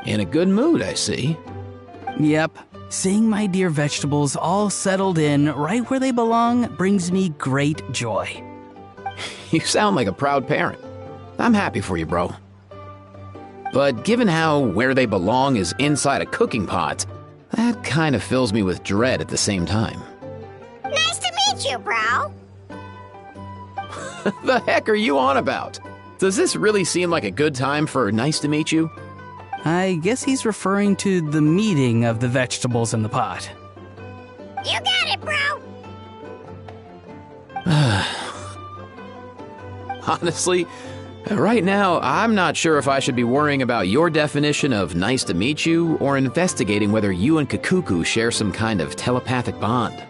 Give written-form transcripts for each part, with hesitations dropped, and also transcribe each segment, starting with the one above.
In a good mood, I see. Yep. Seeing my dear vegetables all settled in right where they belong brings me great joy. You sound like a proud parent. I'm happy for you, bro. But given how where they belong is inside a cooking pot, that kind of fills me with dread at the same time. Nice to meet you, bro. The heck are you on about? Does this really seem like a good time for nice to meet you? I guess he's referring to the meeting of the vegetables in the pot. You got it, bro. Honestly, right now, I'm not sure if I should be worrying about your definition of nice to meet you or investigating whether you and Kakuku share some kind of telepathic bond.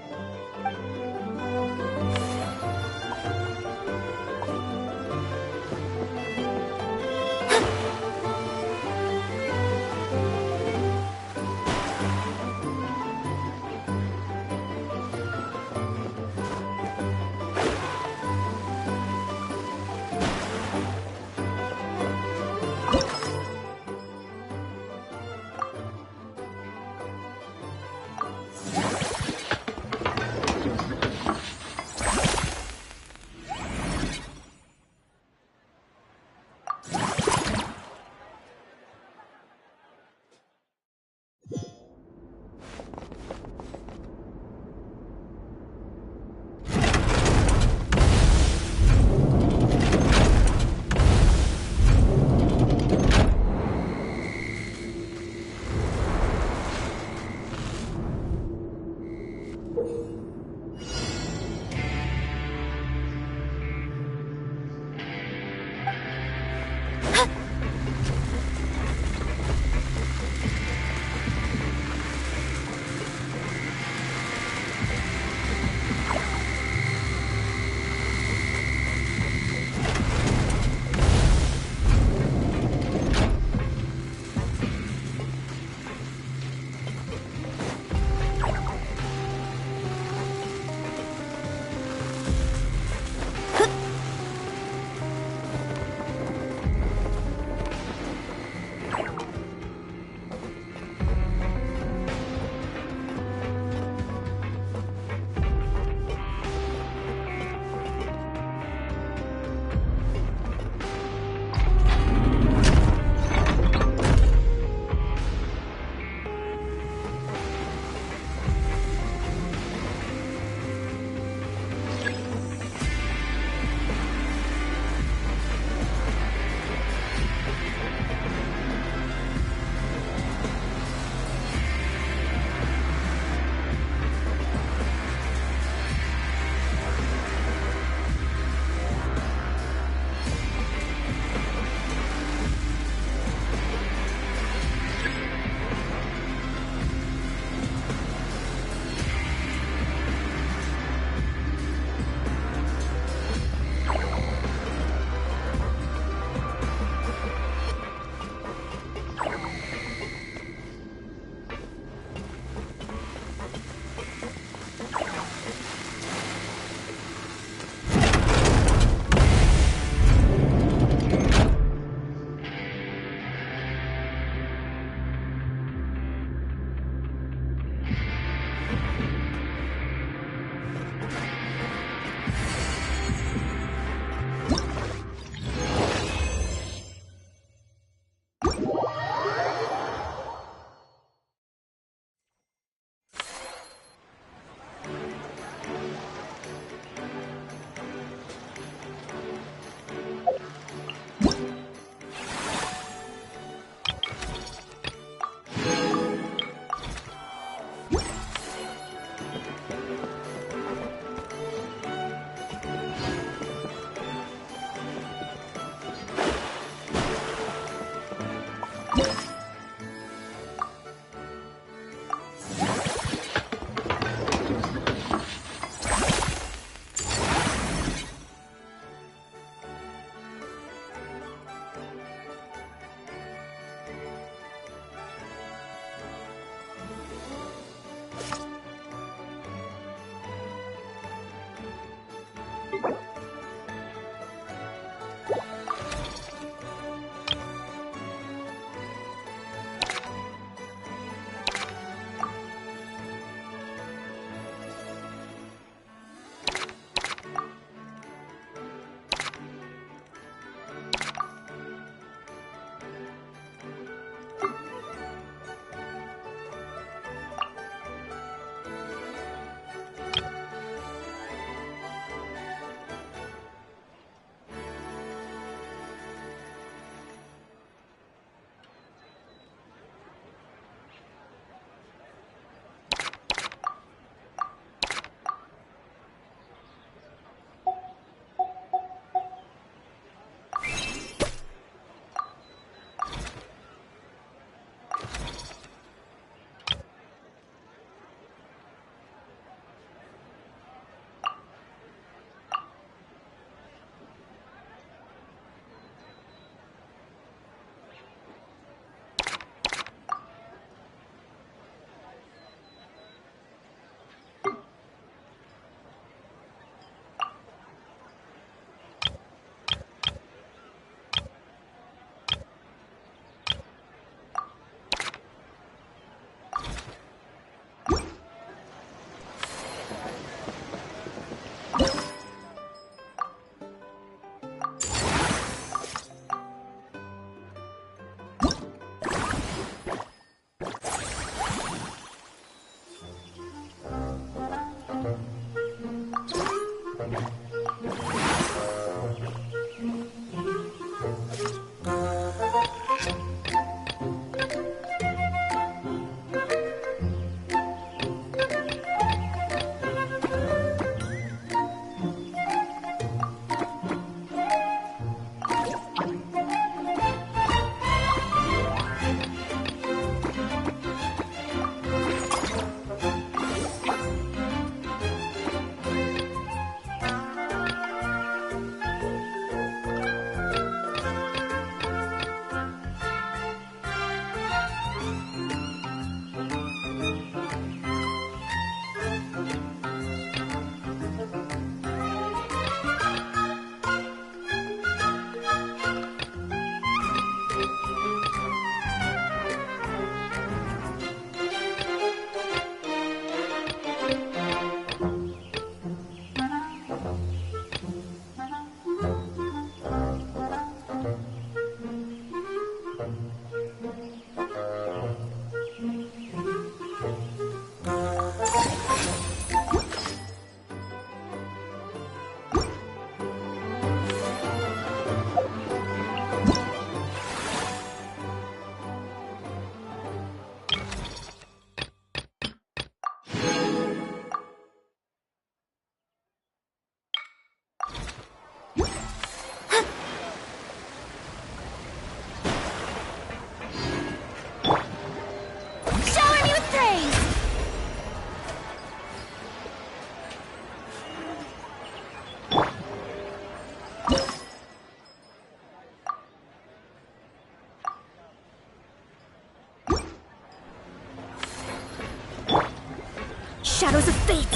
of fate!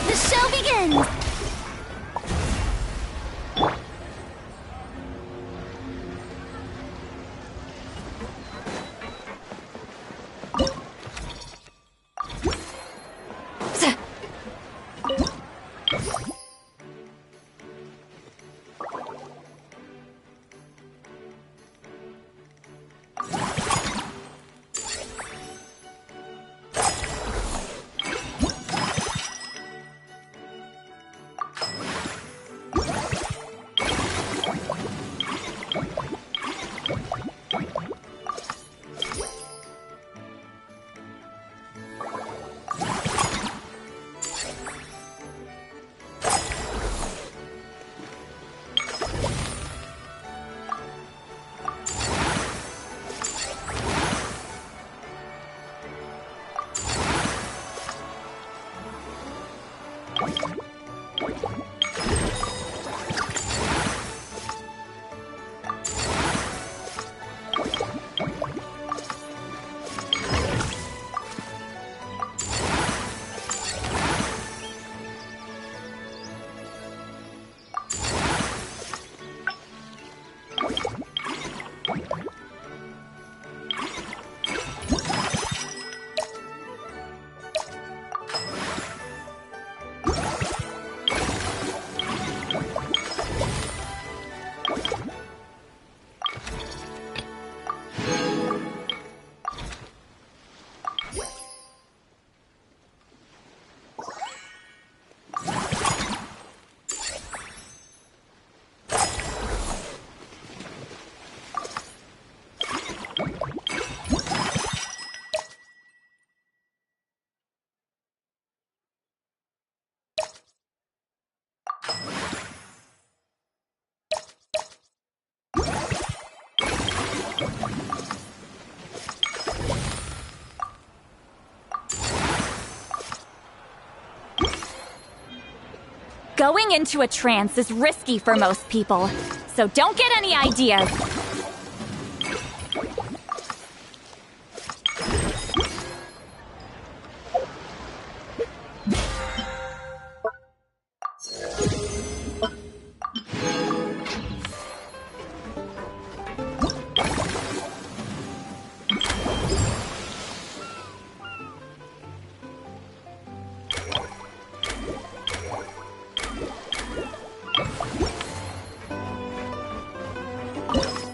The show begins! Going into a trance is risky for most people, so don't get any ideas. You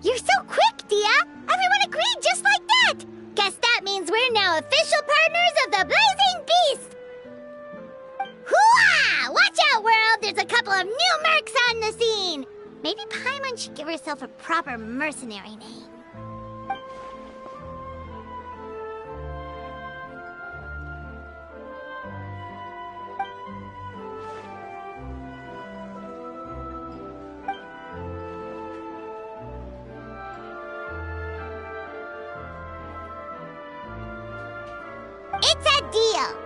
You're so quick, Dia! Everyone agreed just like that! Guess that means we're now official partners of the Blazing Beast! Hooah! Watch out, world! There's a couple of new mercs on the scene! Maybe Paimon should give herself a proper mercenary name. deal.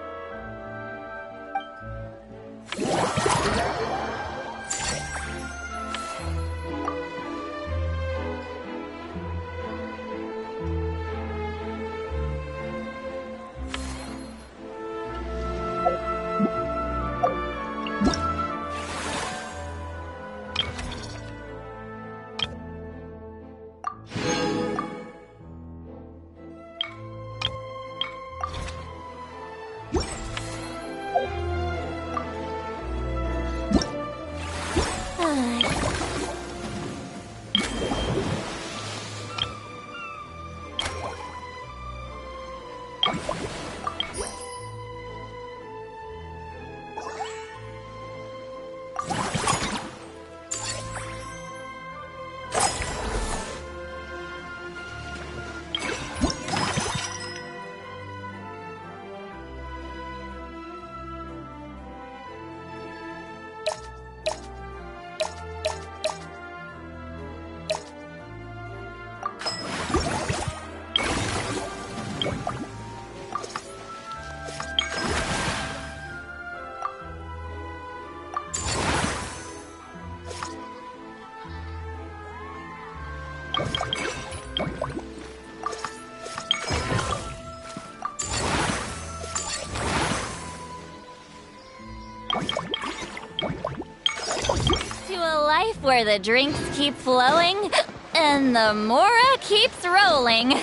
To a life where the drinks keep flowing and the Mora keeps rolling.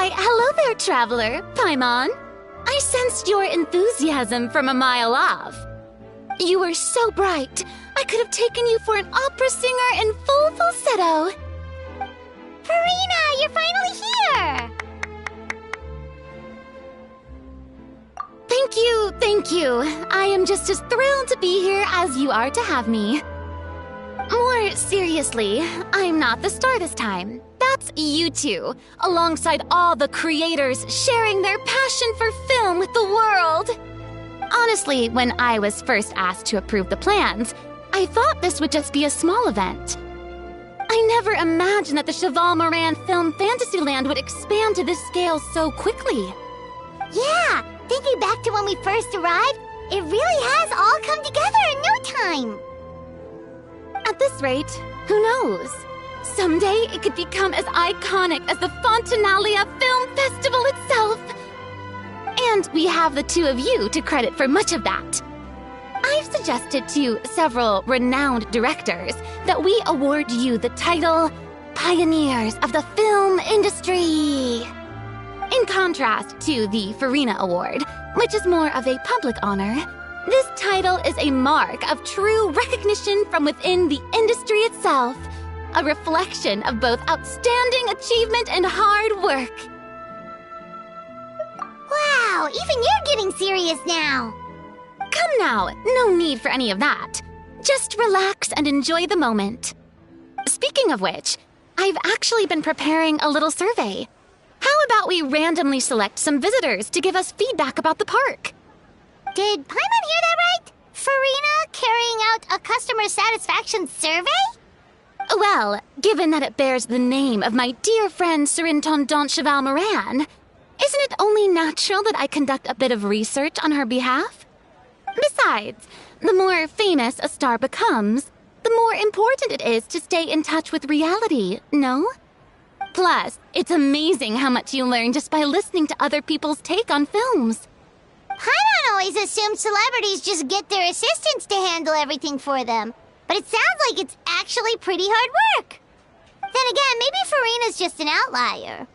Why, hello there, traveler, Paimon. I sensed your enthusiasm from a mile off. You were so bright, I could have taken you for an opera singer in full falsetto. Furina, you're finally here! Thank you. I am just as thrilled to be here as you are to have me. More seriously, I'm not the star this time. That's you two, alongside all the creators sharing their passion for film with the world. Honestly, when I was first asked to approve the plans, I thought this would just be a small event. I never imagined that the Cheval Moran Film Fantasyland would expand to this scale so quickly. Yeah, thinking back to when we first arrived, it really has all come together in no time. At this rate, who knows? Someday it could become as iconic as the Fontanalia Film Festival itself. And we have the two of you to credit for much of that. I've suggested to several renowned directors that we award you the title Pioneers of the Film Industry. In contrast to the Furina Award, which is more of a public honor, this title is a mark of true recognition from within the industry itself, a reflection of both outstanding achievement and hard work. Wow, even you're getting serious now. Come now, no need for any of that. Just relax and enjoy the moment. Speaking of which, I've actually been preparing a little survey. How about we randomly select some visitors to give us feedback about the park? Did Paimon hear that right? Furina carrying out a customer satisfaction survey? Well, given that it bears the name of my dear friend Surintendant Cheval Moran, isn't it only natural that I conduct a bit of research on her behalf? Besides, the more famous a star becomes, the more important it is to stay in touch with reality, no? Plus, it's amazing how much you learn just by listening to other people's take on films. Paimon always assumed celebrities just get their assistants to handle everything for them. But it sounds like it's actually pretty hard work. Then again, maybe Furina's just an outlier.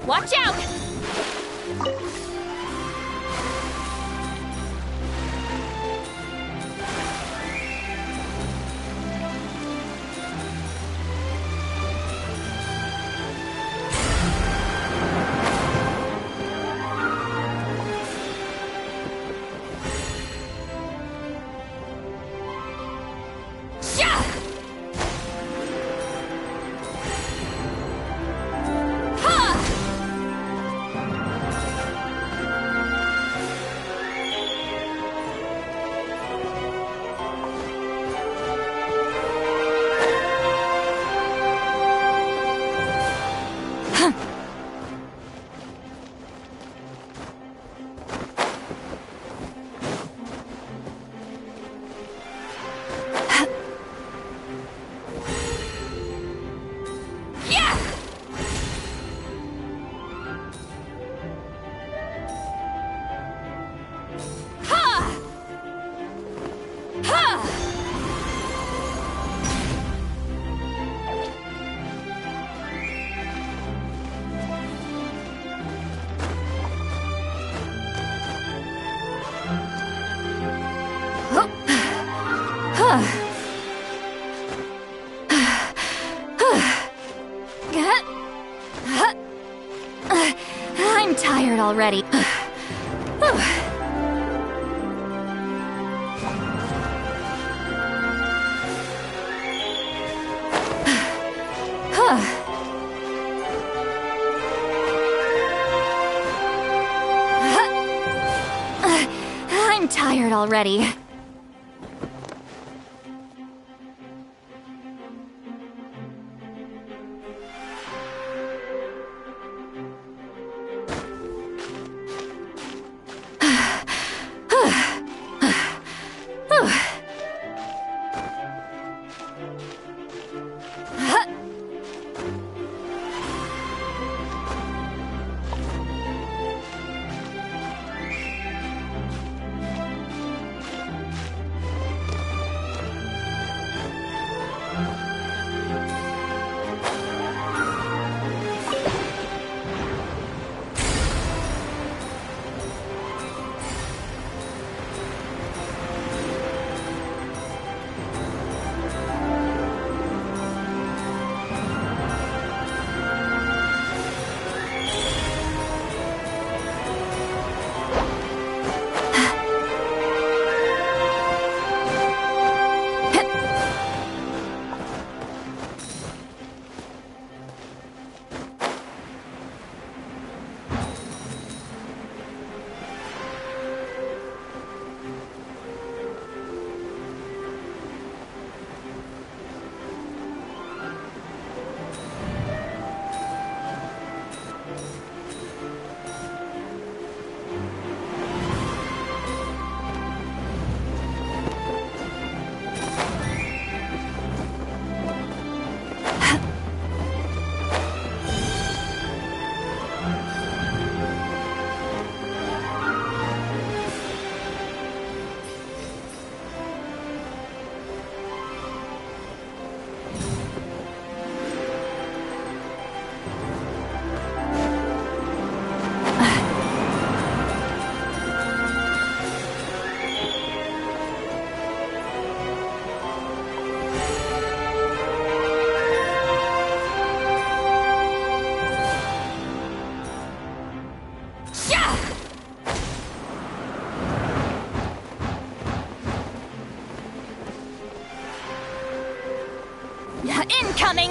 Watch out! I'm tired already. I'm tired already. Incoming!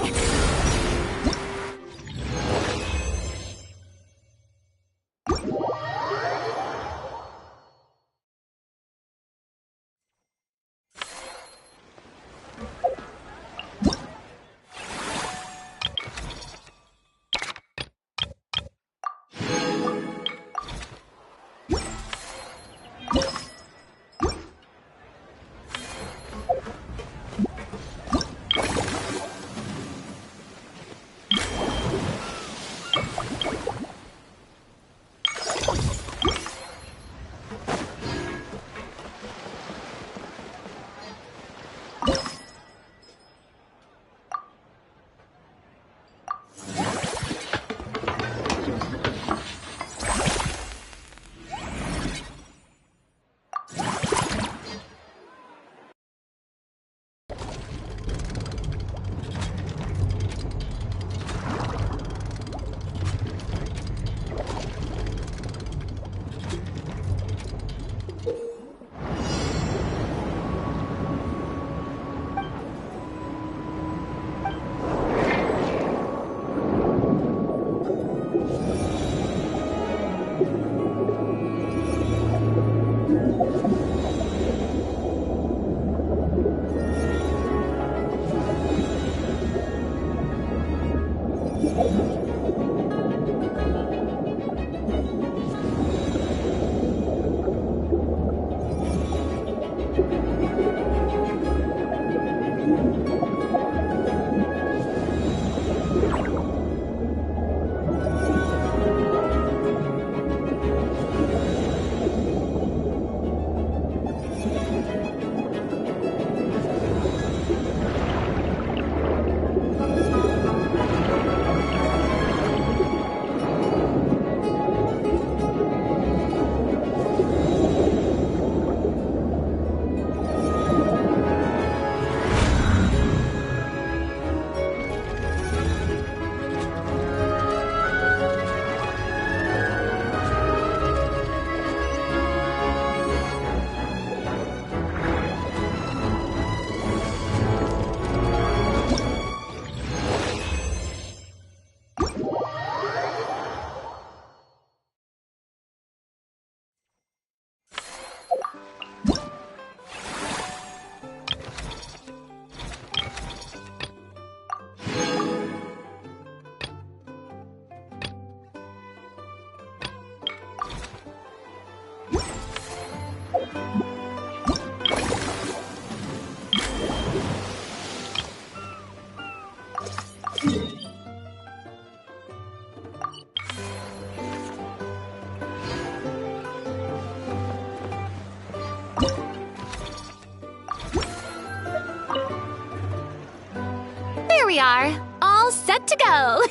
we are, all set to go.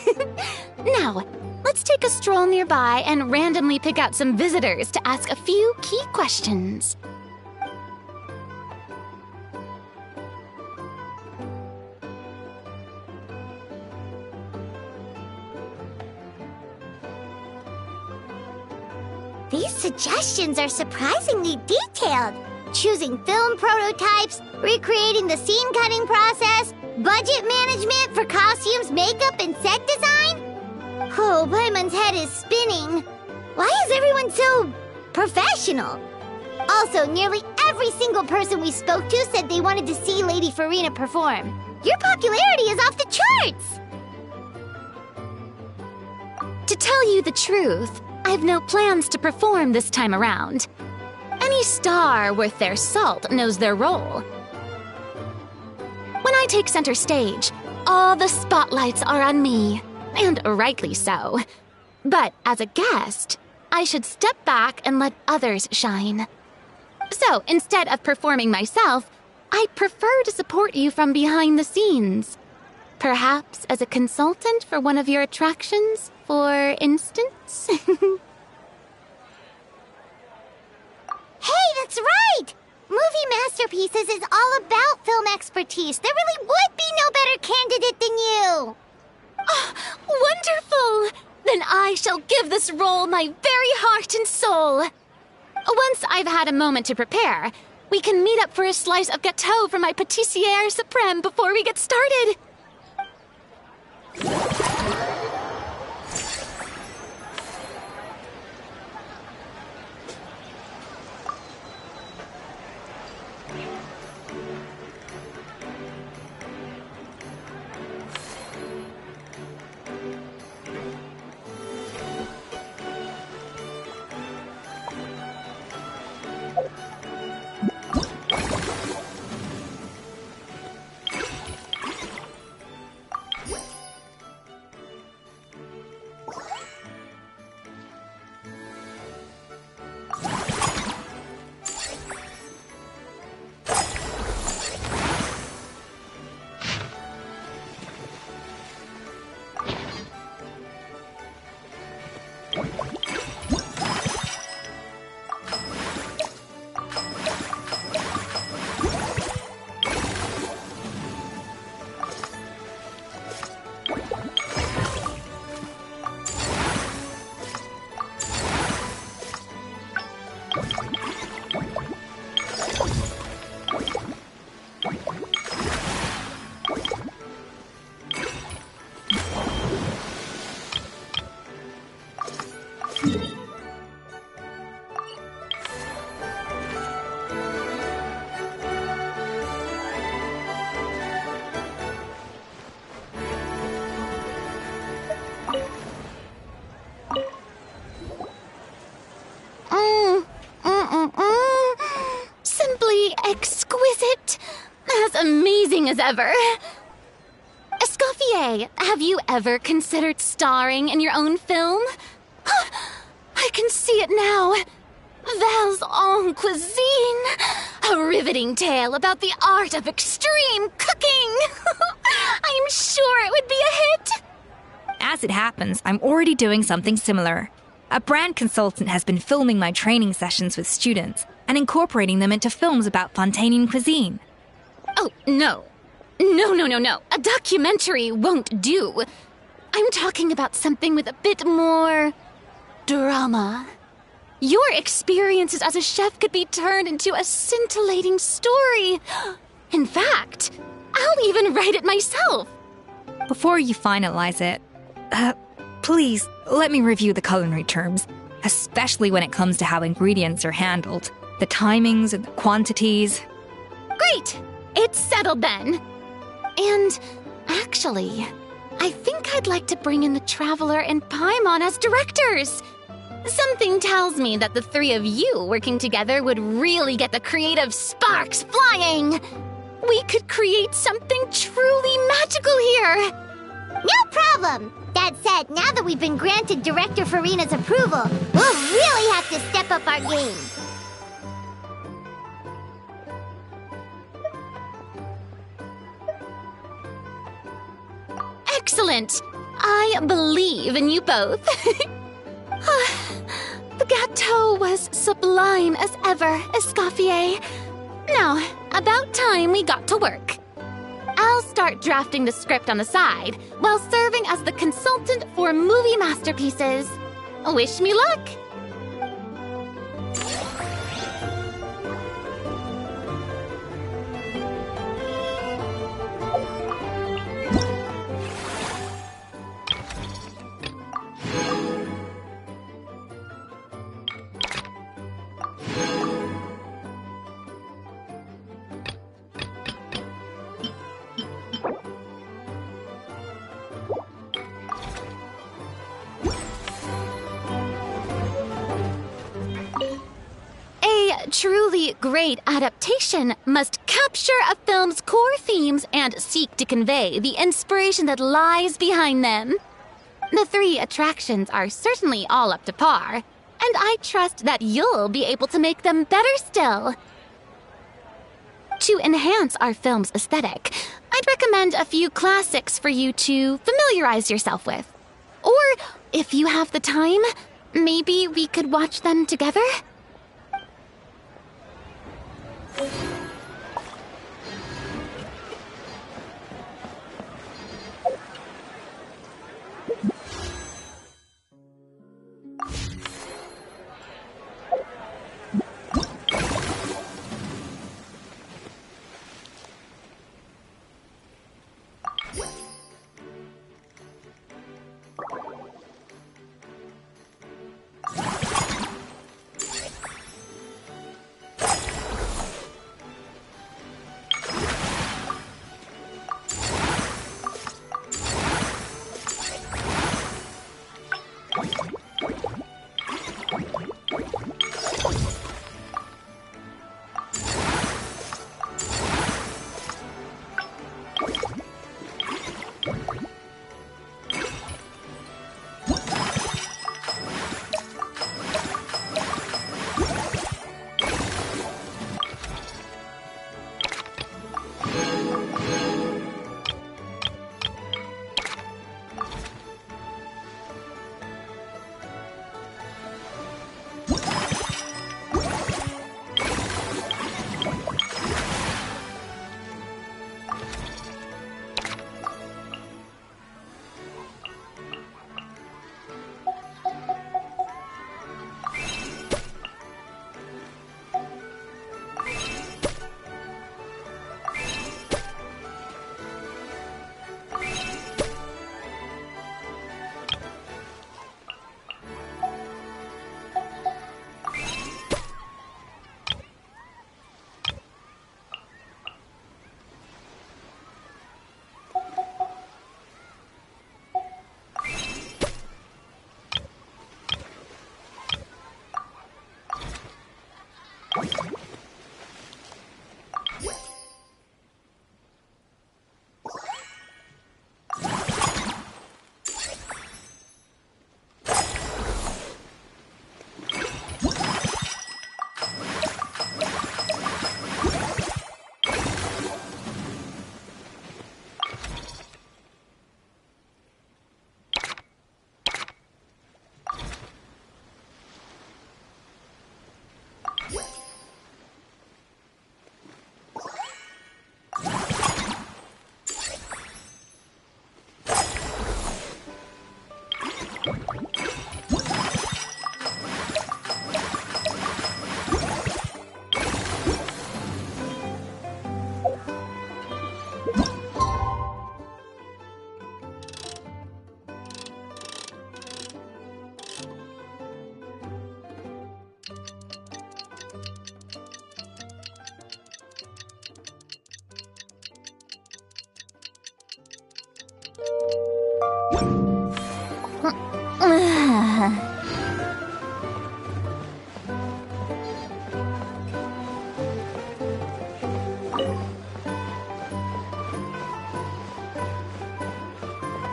Now, let's take a stroll nearby and randomly pick out some visitors to ask a few key questions. These suggestions are surprisingly detailed. Choosing film prototypes, recreating the scene cutting process, budget management for costumes, makeup, and set design? Oh, Paimon's head is spinning. Why is everyone so professional? Also, nearly every single person we spoke to said they wanted to see Lady Furina perform. Your popularity is off the charts! To tell you the truth, I've no plans to perform this time around. Any star worth their salt knows their role. When I take center stage, all the spotlights are on me, and rightly so. But as a guest, I should step back and let others shine. So instead of performing myself, I'd prefer to support you from behind the scenes. Perhaps as a consultant for one of your attractions, for instance? Hey, that's right! Movie Masterpieces is all about film expertise. There really would be no better candidate than you! Oh, wonderful! Then I shall give this role my very heart and soul. Once I've had a moment to prepare, we can meet up for a slice of gâteau from my pâtissière suprême before we get started. Simply exquisite. As amazing as ever. Escoffier, have you ever considered starring in your own film? I can see it now. Val's en cuisine. A riveting tale about the art of extreme cooking. I'm sure it would be a hit. As it happens, I'm already doing something similar. A brand consultant has been filming my training sessions with students and incorporating them into films about Fontainian cuisine. Oh, no. No. A documentary won't do. I'm talking about something with a bit more drama. Your experiences as a chef could be turned into a scintillating story. In fact, I'll even write it myself. Before you finalize it, please let me review the culinary terms, especially when it comes to how ingredients are handled, the timings and the quantities. Great! It's settled then. And actually, I think I'd like to bring in the Traveler and Paimon as directors. Something tells me that the three of you working together would really get the creative sparks flying. We could create something truly magical here. No problem! That said, now that we've been granted Director Furina's approval, we'll really have to step up our game. excellent. I believe in you both. The gâteau was sublime as ever, Escoffier. Now, about time we got to work. I'll start drafting the script on the side while serving as the consultant for movie masterpieces. Wish me luck! Truly great adaptation must capture a film's core themes and seek to convey the inspiration that lies behind them. The 3 attractions are certainly all up to par, and I trust that you'll be able to make them better still. To enhance our film's aesthetic, I'd recommend a few classics for you to familiarize yourself with. Or, if you have the time, maybe we could watch them together?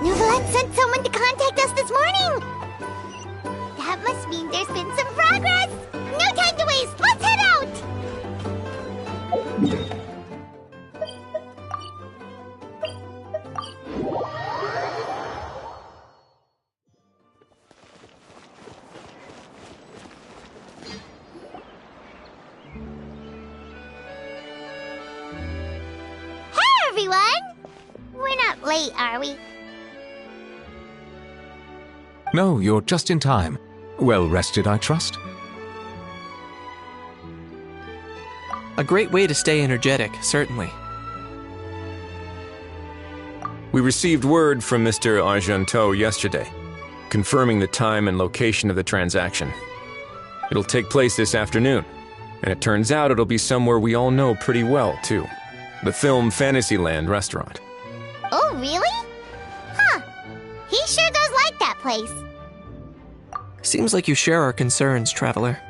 Novelette sent someone to contact us this morning! That must mean there's been some progress! No time to waste! Let's head out! everyone! We're not late, are we? No, you're just in time. Well rested, I trust? A great way to stay energetic, certainly. We received word from Mr. Argenteau yesterday, confirming the time and location of the transaction. It'll take place this afternoon, and it turns out it'll be somewhere we all know pretty well, too. The Film Fantasyland restaurant. Oh, really? Huh. He sure does like that place. Seems like you share our concerns, Traveler.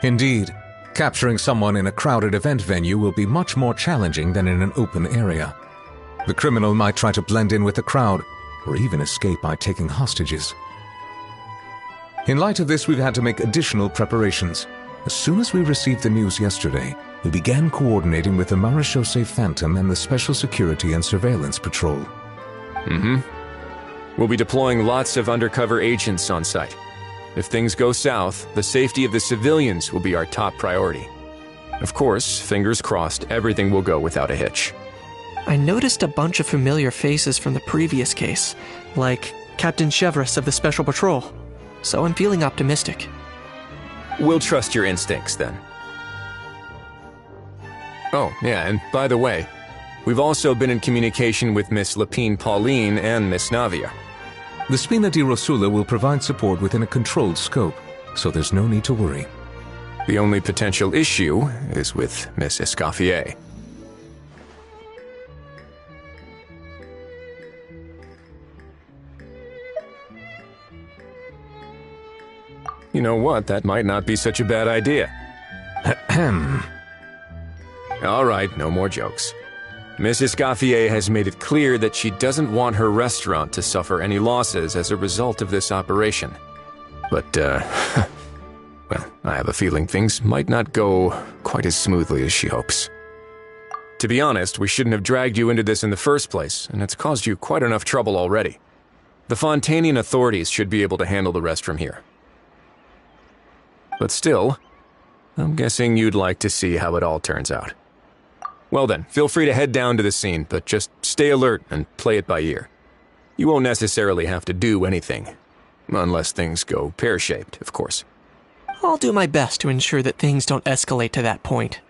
Indeed. Capturing someone in a crowded event venue will be much more challenging than in an open area. The criminal might try to blend in with the crowd, or even escape by taking hostages. In light of this, we've had to make additional preparations. As soon as we received the news yesterday, we began coordinating with the Marechaussee Phantom and the Special Security and Surveillance Patrol. We'll be deploying lots of undercover agents on site. If things go south, the safety of the civilians will be our top priority. Of course, fingers crossed, everything will go without a hitch. I noticed a bunch of familiar faces from the previous case, like Captain Chevres of the Special Patrol, so I'm feeling optimistic. We'll trust your instincts, then. Oh, yeah, and by the way, we've also been in communication with Miss Lapine Pauline and Miss Navia. The Spina di Rosula will provide support within a controlled scope, so there's no need to worry. The only potential issue is with Miss Escoffier. You know what, that might not be such a bad idea. Ahem. All right, no more jokes. Miss Escoffier has made it clear that she doesn't want her restaurant to suffer any losses as a result of this operation. But, well, I have a feeling things might not go quite as smoothly as she hopes. To be honest, we shouldn't have dragged you into this in the first place, and it's caused you quite enough trouble already. The Fontanian authorities should be able to handle the rest from here. But still, I'm guessing you'd like to see how it all turns out. Well then, feel free to head down to the scene, but just stay alert and play it by ear. You won't necessarily have to do anything. Unless things go pear-shaped, of course. I'll do my best to ensure that things don't escalate to that point.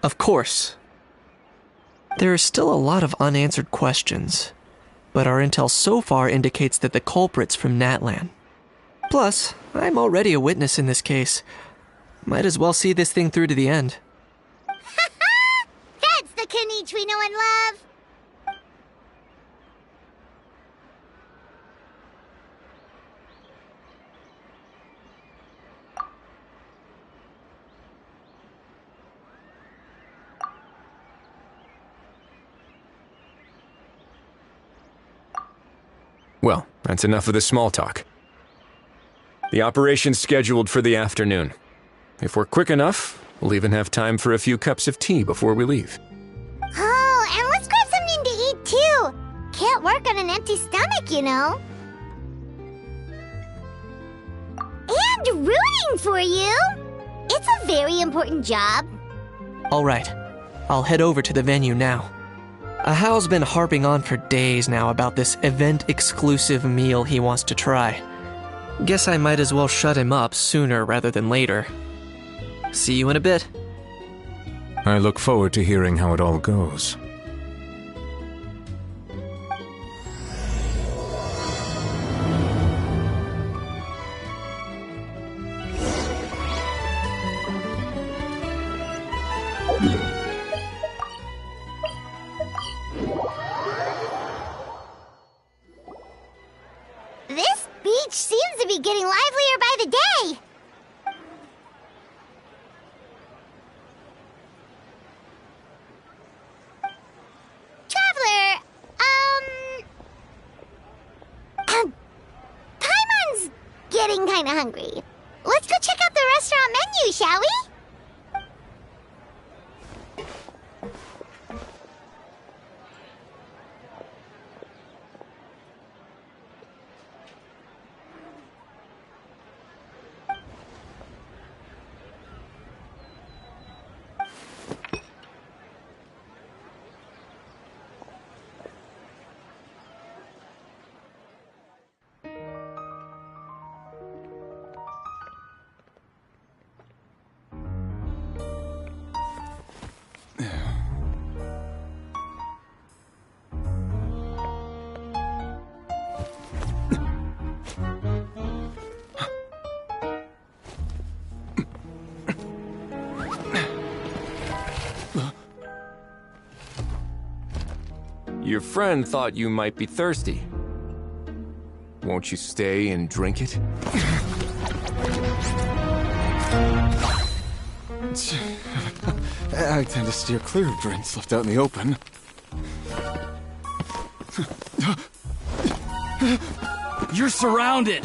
Of course. There are still a lot of unanswered questions, but our intel so far indicates that the culprit's from Natlan. Plus, I'm already a witness in this case. Might as well see this thing through to the end. That's the Knight we know and love. Well, that's enough of the small talk. The operation's scheduled for the afternoon. If we're quick enough, we'll even have time for a few cups of tea before we leave. Oh, and let's grab something to eat too. Can't work on an empty stomach, you know. And rooting for you. It's a very important job. Alright, I'll head over to the venue now. Ahao's been harping on for days now about this event-exclusive meal he wants to try. Guess I might as well shut him up sooner rather than later. See you in a bit. I look forward to hearing how it all goes. This beach seems to be getting livelier by the day. Traveler, Paimon's getting kinda hungry. Let's go check out the restaurant menu, shall we? Your friend thought you might be thirsty. Won't you stay and drink it? I tend to steer clear of drinks left out in the open. You're surrounded.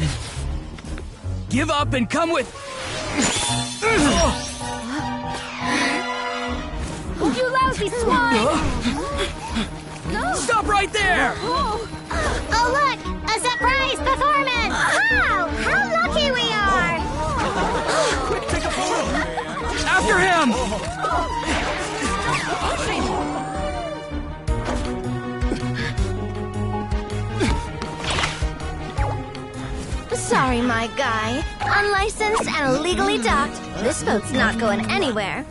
Give up and come with... You lousy swine! Stop right there! Oh, look! A surprise performance! Wow! How lucky we are! Quick, take a photo! After him! Sorry, my guy. Unlicensed and illegally docked. This boat's not going anywhere.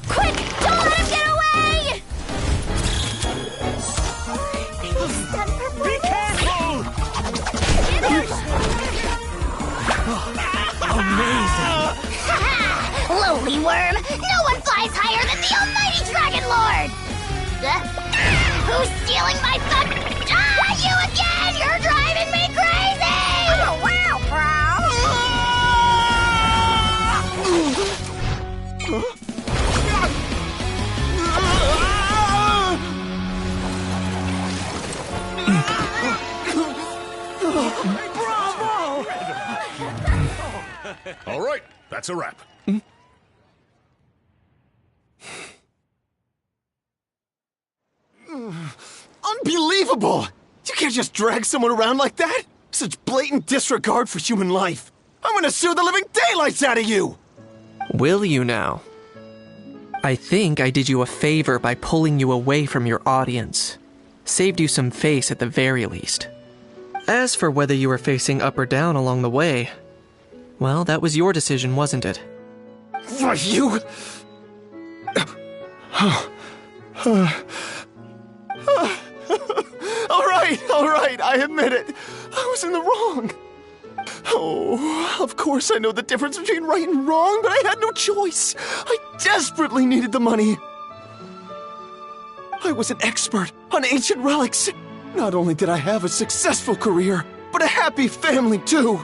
Quick! Don't let him get away! Be careful! Amazing! Lowly worm! No one flies higher than the almighty Dragon Lord! Who's stealing my fun? Ah, you again! You're driving me crazy! Oh, wow, All right, that's a wrap. Unbelievable! You can't just drag someone around like that! Such blatant disregard for human life! I'm gonna sue the living daylights out of you! Will you now? I think I did you a favor by pulling you away from your audience. Saved you some face at the very least. As for whether you were facing up or down along the way, well, that was your decision, wasn't it? Why, you... All right, I admit it. I was in the wrong. Oh, of course I know the difference between right and wrong, but I had no choice. I desperately needed the money. I was an expert on ancient relics. Not only did I have a successful career, but a happy family too.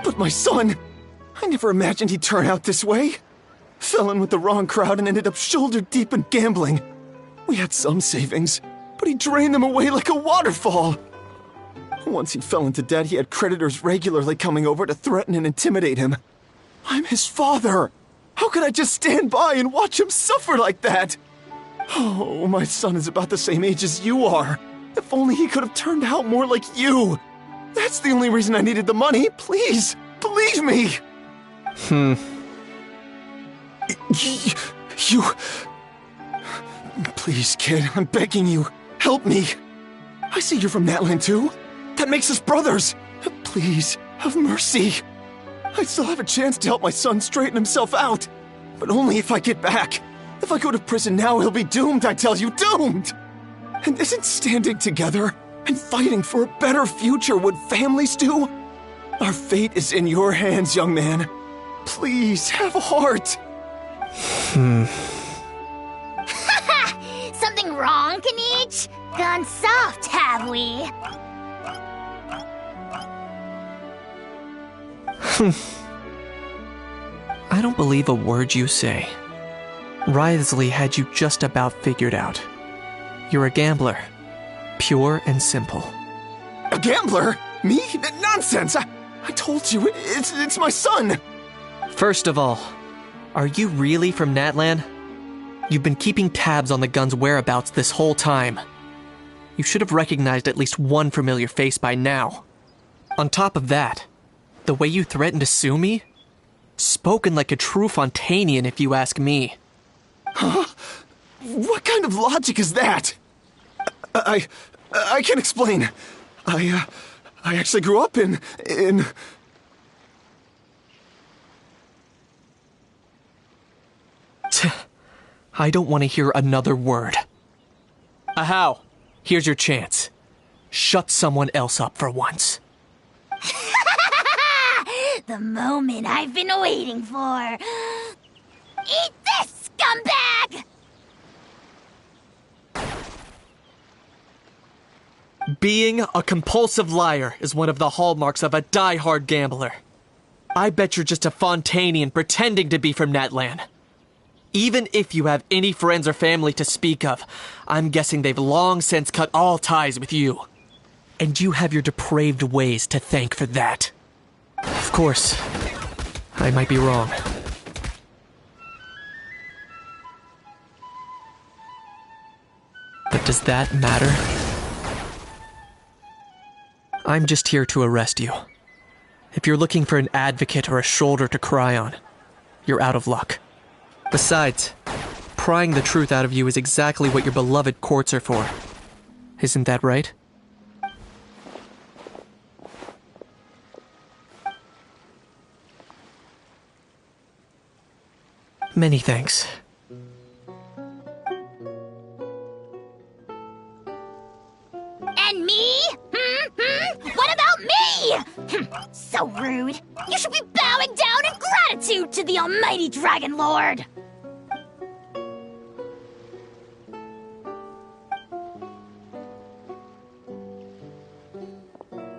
But my son, I never imagined he'd turn out this way. Fell in with the wrong crowd and ended up shoulder deep in gambling. We had some savings, but he drained them away like a waterfall. Once he fell into debt, he had creditors regularly coming over to threaten and intimidate him. I'm his father. How could I just stand by and watch him suffer like that? Oh, my son is about the same age as you are. If only he could have turned out more like you. That's the only reason I needed the money. Please, believe me. You... Please, kid, I'm begging you. Help me. I see you're from Natlan too. That makes us brothers. Please, have mercy. I still have a chance to help my son straighten himself out. But only if I get back. If I go to prison now, he'll be doomed, I tell you, doomed! And isn't standing together and fighting for a better future what families do? Our fate is in your hands, young man. Please, have a heart. Something wrong, Kanich? Gone soft, have we? I don't believe a word you say. Wriothesley had you just about figured out. You're a gambler. Pure and simple. A gambler? Me? Nonsense! I told you, it's my son! First of all, are you really from Natlan? You've been keeping tabs on the gun's whereabouts this whole time. You should have recognized at least one familiar face by now. On top of that, the way you threatened to sue me? Spoken like a true Fontanian, if you ask me. Huh? What kind of logic is that? I can't explain. I actually grew up in... I don't want to hear another word. Ahau, here's your chance. Shut someone else up for once. The moment I've been waiting for. Eat this, scumbag! Being a compulsive liar is one of the hallmarks of a die-hard gambler. I bet you're just a Fontanian pretending to be from Natlan. Even if you have any friends or family to speak of, I'm guessing they've long since cut all ties with you. And you have your depraved ways to thank for that. Of course, I might be wrong. But does that matter? I'm just here to arrest you. If you're looking for an advocate or a shoulder to cry on, you're out of luck. Besides, prying the truth out of you is exactly what your beloved courts are for. Isn't that right? Many thanks. And me? What about me? So rude. You should be bowing down in gratitude to the almighty Dragon Lord.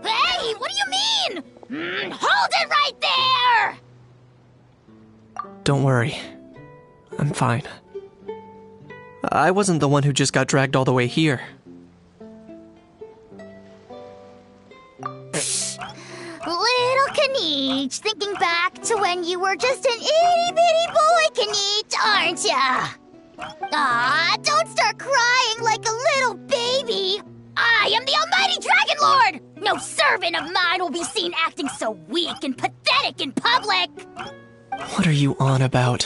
Hey, what do you mean? Hold it right there! Don't worry. I'm fine. I wasn't the one who just got dragged all the way here. Little Kniech, thinking back to when you were just an itty-bitty boy, Kniech, aren't ya? Ah, don't start crying like a little baby. I am the almighty Dragon Lord! No servant of mine will be seen acting so weak and pathetic in public! What are you on about?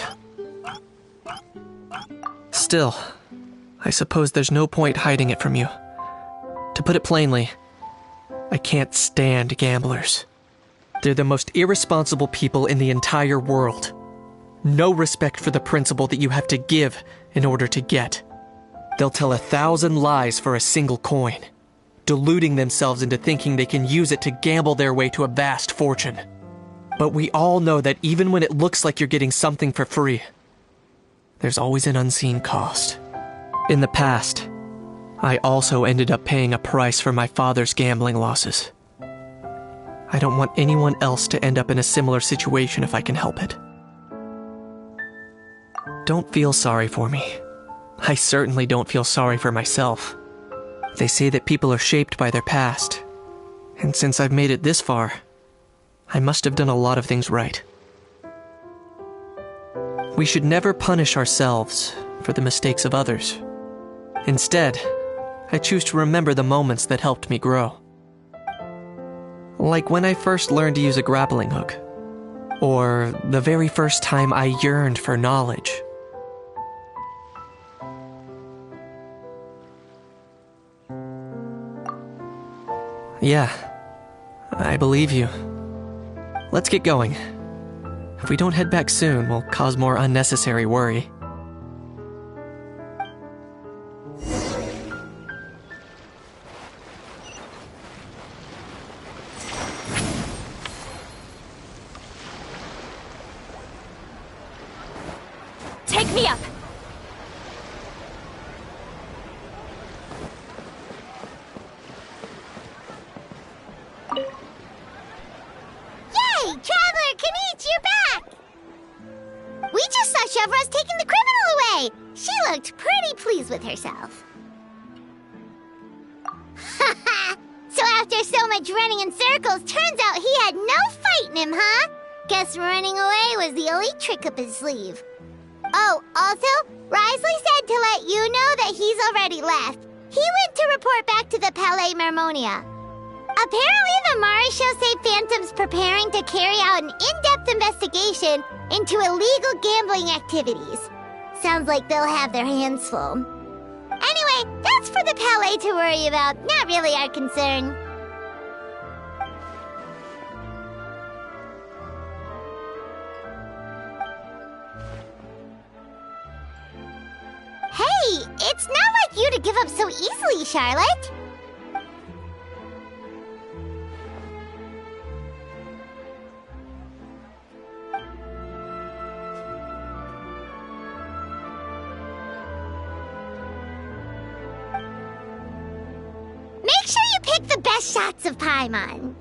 Still, I suppose there's no point hiding it from you. To put it plainly, I can't stand gamblers. They're the most irresponsible people in the entire world. No respect for the principle that you have to give in order to get. They'll tell 1,000 lies for a single coin, deluding themselves into thinking they can use it to gamble their way to a vast fortune. But we all know that even when it looks like you're getting something for free, there's always an unseen cost. In the past, I also ended up paying a price for my father's gambling losses. I don't want anyone else to end up in a similar situation if I can help it. Don't feel sorry for me. I certainly don't feel sorry for myself. They say that people are shaped by their past, and since I've made it this far, I must have done a lot of things right. We should never punish ourselves for the mistakes of others. Instead, I choose to remember the moments that helped me grow. Like when I first learned to use a grappling hook, or the very first time I yearned for knowledge. Yeah, I believe you. Let's get going. If we don't head back soon, we'll cause more unnecessary worry. Take me up! Yay! Traveler Kniech, you're back! We just saw Chevroz taking the criminal away! She looked pretty pleased with herself. Haha! So after so much running in circles, turns out he had no fight in him, huh? Guess running away was the only trick up his sleeve. Oh, also, Wriothesley said to let you know that he's already left. He went to report back to the Palais Mermonia. Apparently, the Maréchaux say Phantom's preparing to carry out an in-depth investigation into illegal gambling activities. Sounds like they'll have their hands full. Anyway, that's for the Palais to worry about, not really our concern. Hey, it's not like you to give up so easily, Charlotte. last shots of Paimon.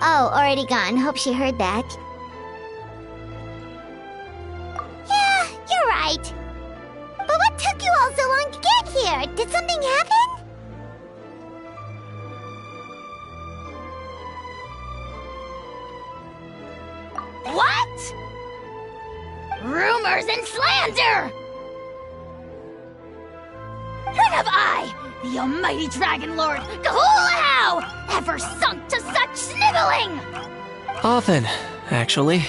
Oh, already gone. Hope she heard that. Yeah, you're right. But what took you all so long to get here? Did something happen? What? Rumors and slander! When have I, the almighty Dragon Lord, Kahulahau, ever sunk to such sniveling? Often, actually.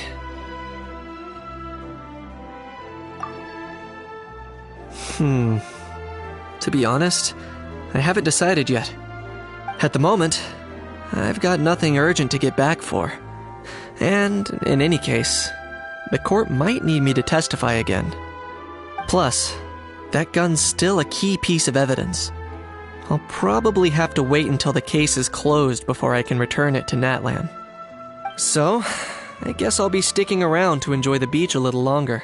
To be honest, I haven't decided yet. At the moment, I've got nothing urgent to get back for. And, in any case, the court might need me to testify again. Plus, that gun's still a key piece of evidence. I'll probably have to wait until the case is closed before I can return it to Natlan. So, I guess I'll be sticking around to enjoy the beach a little longer.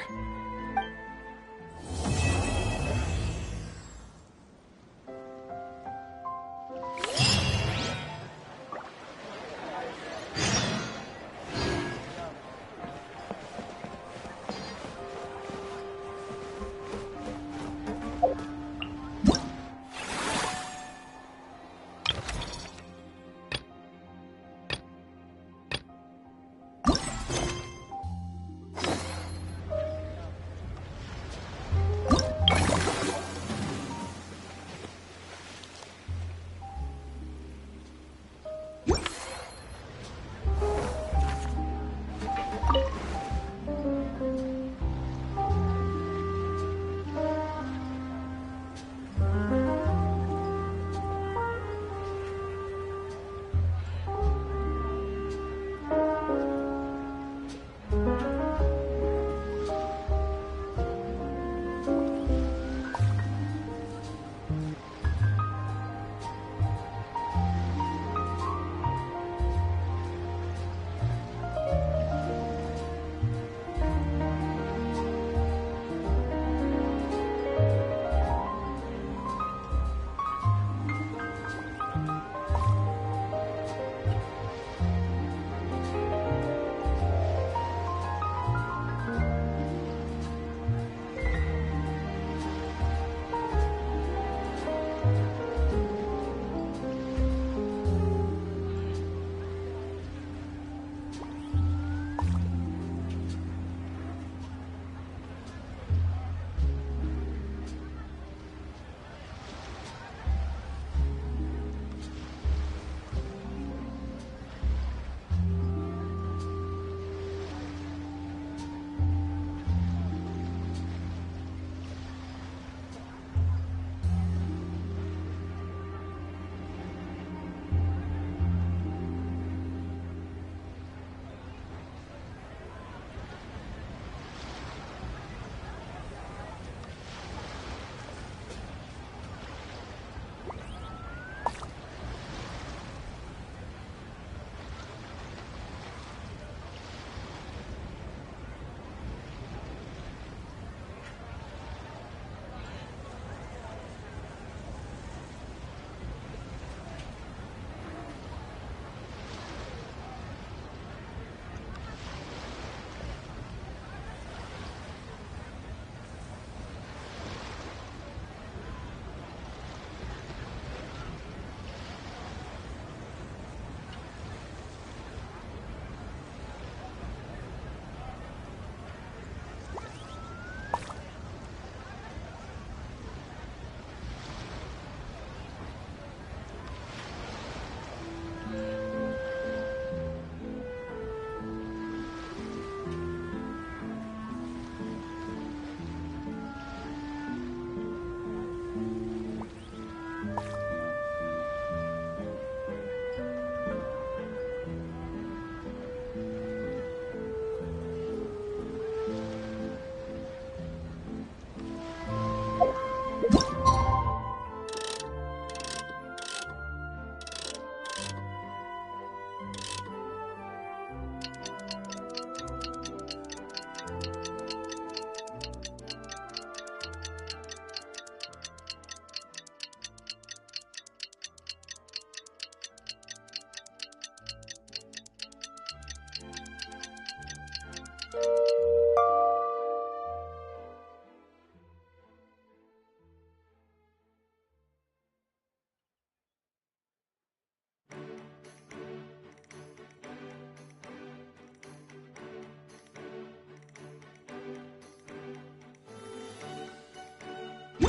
Now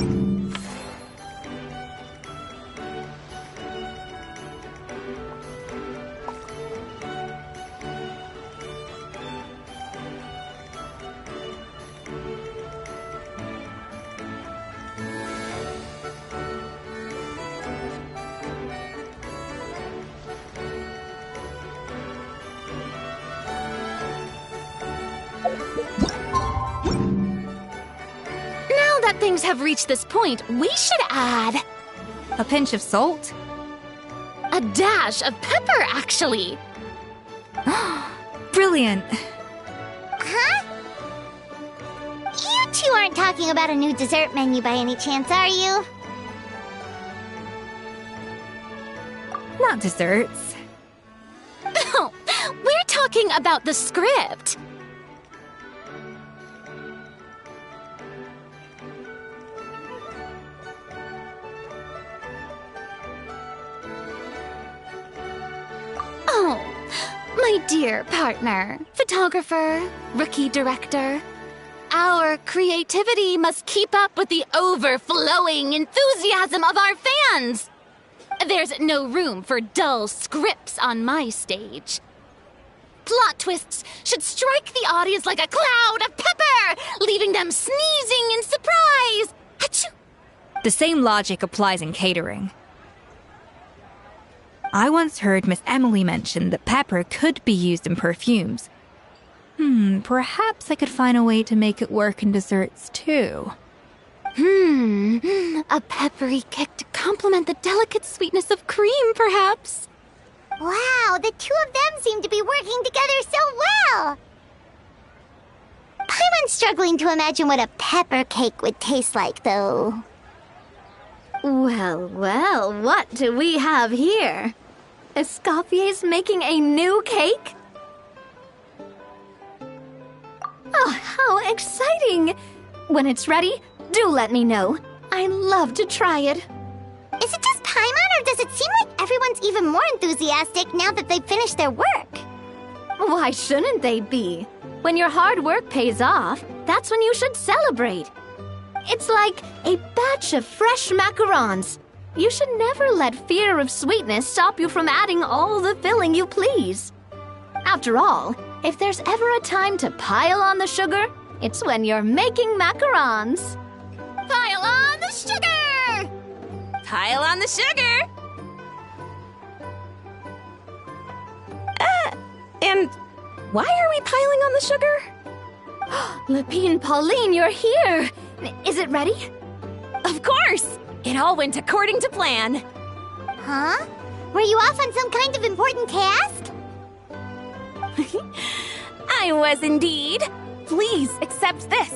that things have reached this point, we should add A pinch of salt? a dash of pepper, actually. Brilliant. Huh? You two aren't talking about a new dessert menu by any chance, are you? Not desserts. No, we're talking about the script. Oh, my dear partner, photographer, rookie director. Our creativity must keep up with the overflowing enthusiasm of our fans. There's no room for dull scripts on my stage. Plot twists should strike the audience like a cloud of pepper, leaving them sneezing in surprise. Achoo! The same logic applies in catering. I once heard Miss Emily mention that pepper could be used in perfumes. Perhaps I could find a way to make it work in desserts too. A peppery kick to complement the delicate sweetness of cream, perhaps. Wow, the two of them seem to be working together so well. Paimon's struggling to imagine what a pepper cake would taste like, though. Well, well, what do we have here? Escoffier's making a new cake? Oh, how exciting! When it's ready, do let me know. I'd love to try it. Is it just Paimon, or does it seem like everyone's even more enthusiastic now that they've finished their work? Why shouldn't they be? When your hard work pays off, that's when you should celebrate. It's like a batch of fresh macarons. You should never let fear of sweetness stop you from adding all the filling you please. After all, if there's ever a time to pile on the sugar, it's when you're making macarons. Pile on the sugar! Pile on the sugar! And why are we piling on the sugar? Lepine Pauline, you're here! Is it ready? Of course! It all went according to plan. Huh? Were you off on some kind of important task? I was indeed. Please accept this.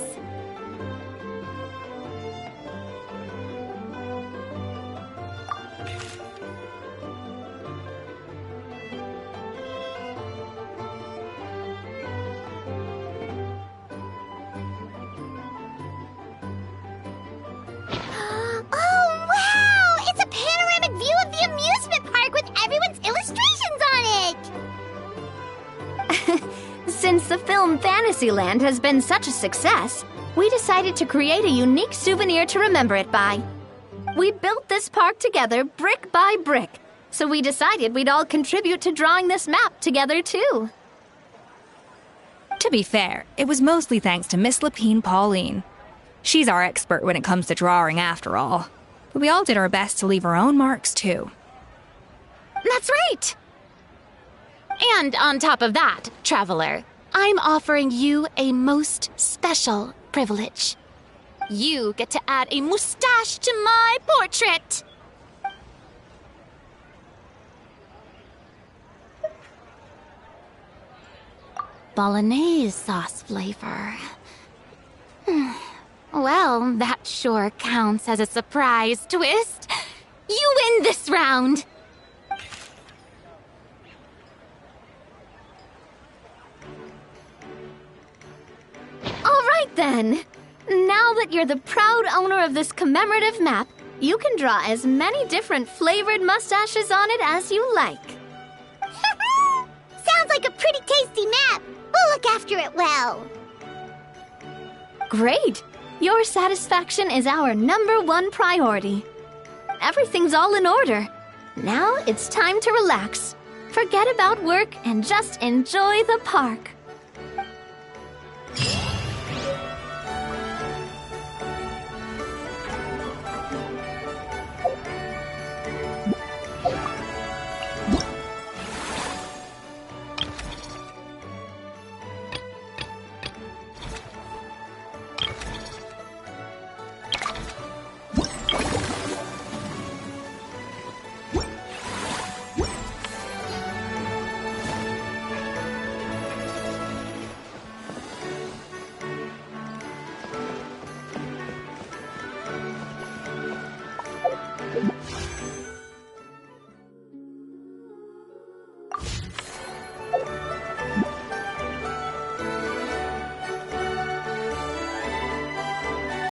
Oh, wow! It's a panoramic view of the amusement park with everyone's illustrations on it! Since the film Fantasyland has been such a success, we decided to create a unique souvenir to remember it by. We built this park together brick by brick, so we decided we'd all contribute to drawing this map together too. To be fair, it was mostly thanks to Miss Lepine Pauline. She's our expert when it comes to drawing after all. But we all did our best to leave our own marks too. That's right! And on top of that, Traveler, I'm offering you a most special privilege. You get to add a mustache to my portrait! Bolognese sauce flavor. Well, that sure counts as a surprise twist. You win this round! All right then! Now that you're the proud owner of this commemorative map, you can draw as many different flavored mustaches on it as you like. Sounds like a pretty tasty map. We'll look after it well. Great! Your satisfaction is our #1 priority. Everything's all in order. Now it's time to relax. Forget about work and just enjoy the park.